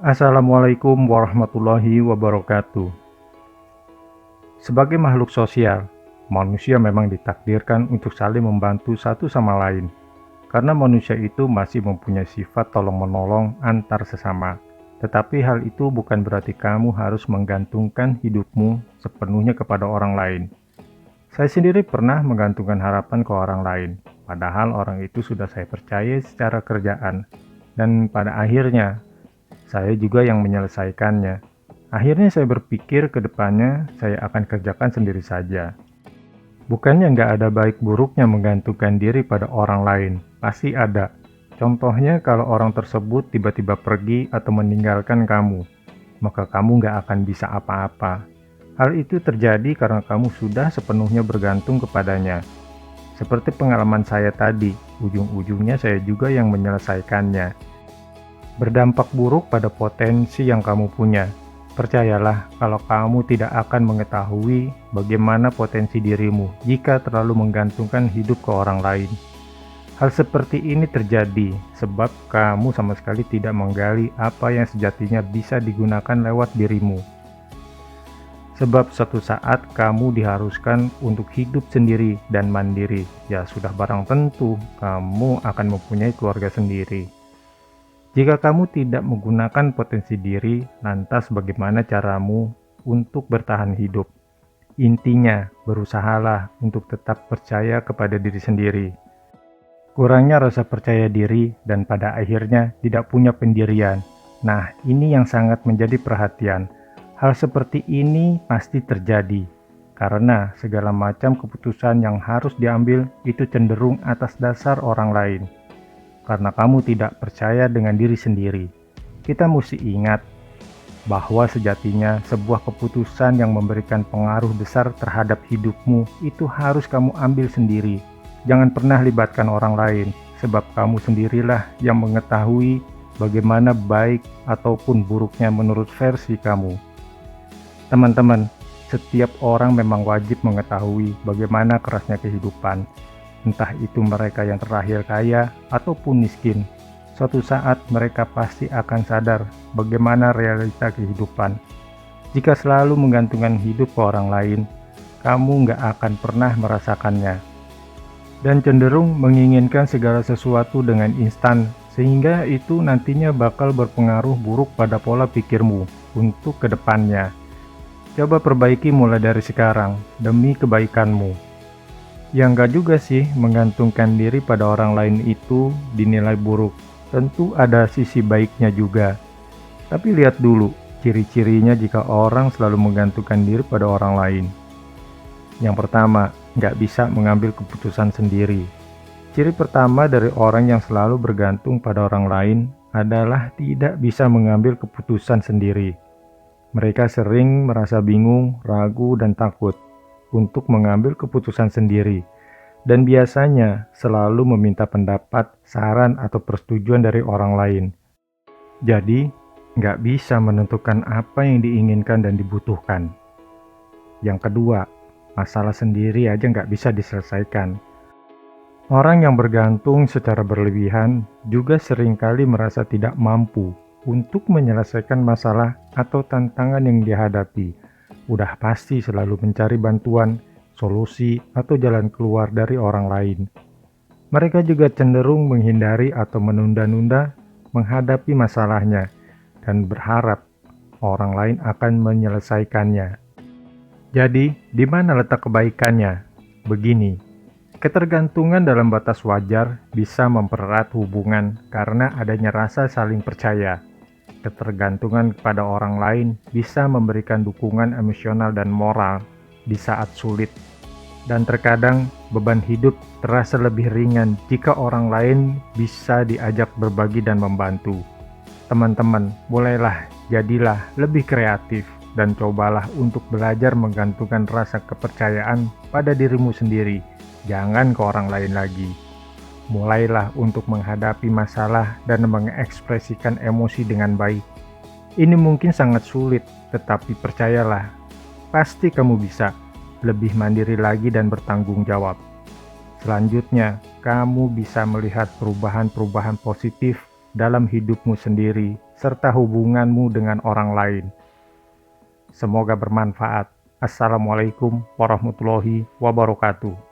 Assalamualaikum warahmatullahi wabarakatuh. Sebagai makhluk sosial, manusia memang ditakdirkan untuk saling membantu satu sama lain. Karena manusia itu masih mempunyai sifat tolong-menolong antar sesama. Tetapi hal itu bukan berarti kamu harus menggantungkan hidupmu sepenuhnya kepada orang lain. Saya sendiri pernah menggantungkan harapan ke orang lain, padahal orang itu sudah saya percaya secara kerjaan. Dan pada akhirnya, saya juga yang menyelesaikannya. Akhirnya saya berpikir ke depannya saya akan kerjakan sendiri saja. Bukannya nggak ada baik buruknya menggantungkan diri pada orang lain, pasti ada. Contohnya kalau orang tersebut tiba-tiba pergi atau meninggalkan kamu, maka kamu nggak akan bisa apa-apa. Hal itu terjadi karena kamu sudah sepenuhnya bergantung kepadanya. Seperti pengalaman saya tadi, ujung-ujungnya saya juga yang menyelesaikannya. Berdampak buruk pada potensi yang kamu punya. Percayalah kalau kamu tidak akan mengetahui bagaimana potensi dirimu jika terlalu menggantungkan hidup ke orang lain. Hal seperti ini terjadi sebab kamu sama sekali tidak menggali apa yang sejatinya bisa digunakan lewat dirimu. Sebab suatu saat kamu diharuskan untuk hidup sendiri dan mandiri, ya sudah barang tentu kamu akan mempunyai keluarga sendiri. Jika kamu tidak menggunakan potensi diri, lantas bagaimana caramu untuk bertahan hidup? Intinya, berusahalah untuk tetap percaya kepada diri sendiri. Kurangnya rasa percaya diri dan pada akhirnya tidak punya pendirian. Nah, ini yang sangat menjadi perhatian. Hal seperti ini pasti terjadi, karena segala macam keputusan yang harus diambil itu cenderung atas dasar orang lain. Karena kamu tidak percaya dengan diri sendiri. Kita mesti ingat bahwa sejatinya sebuah keputusan yang memberikan pengaruh besar terhadap hidupmu itu harus kamu ambil sendiri. Jangan pernah libatkan orang lain, sebab kamu sendirilah yang mengetahui bagaimana baik ataupun buruknya menurut versi kamu. Teman-teman, setiap orang memang wajib mengetahui bagaimana kerasnya kehidupan. Entah itu mereka yang terlahir kaya ataupun miskin, suatu saat mereka pasti akan sadar bagaimana realita kehidupan. Jika selalu menggantungkan hidup ke orang lain, kamu nggak akan pernah merasakannya. Dan cenderung menginginkan segala sesuatu dengan instan, sehingga itu nantinya bakal berpengaruh buruk pada pola pikirmu untuk kedepannya. Coba perbaiki mulai dari sekarang, demi kebaikanmu. Yang enggak juga sih menggantungkan diri pada orang lain itu dinilai buruk. Tentu ada sisi baiknya juga. Tapi lihat dulu ciri-cirinya jika orang selalu menggantungkan diri pada orang lain. Yang pertama, nggak bisa mengambil keputusan sendiri. Ciri pertama dari orang yang selalu bergantung pada orang lain adalah tidak bisa mengambil keputusan sendiri. Mereka sering merasa bingung, ragu, dan takut untuk mengambil keputusan sendiri, dan biasanya selalu meminta pendapat, saran, atau persetujuan dari orang lain. Jadi, nggak bisa menentukan apa yang diinginkan dan dibutuhkan. Yang kedua, masalah sendiri aja nggak bisa diselesaikan. Orang yang bergantung secara berlebihan juga seringkali merasa tidak mampu untuk menyelesaikan masalah atau tantangan yang dihadapi. Udah pasti selalu mencari bantuan, solusi, atau jalan keluar dari orang lain. Mereka juga cenderung menghindari atau menunda-nunda menghadapi masalahnya dan berharap orang lain akan menyelesaikannya. Jadi, di mana letak kebaikannya? Begini, ketergantungan dalam batas wajar bisa mempererat hubungan karena adanya rasa saling percaya. Ketergantungan kepada orang lain bisa memberikan dukungan emosional dan moral di saat sulit. Dan terkadang beban hidup terasa lebih ringan jika orang lain bisa diajak berbagi dan membantu. Teman-teman, jadilah lebih kreatif dan cobalah untuk belajar menggantungkan rasa kepercayaan pada dirimu sendiri, jangan ke orang lain lagi. Mulailah untuk menghadapi masalah dan mengekspresikan emosi dengan baik. Ini mungkin sangat sulit, tetapi percayalah, pasti kamu bisa lebih mandiri lagi dan bertanggung jawab. Selanjutnya, kamu bisa melihat perubahan-perubahan positif dalam hidupmu sendiri serta hubunganmu dengan orang lain. Semoga bermanfaat. Assalamualaikum warahmatullahi wabarakatuh.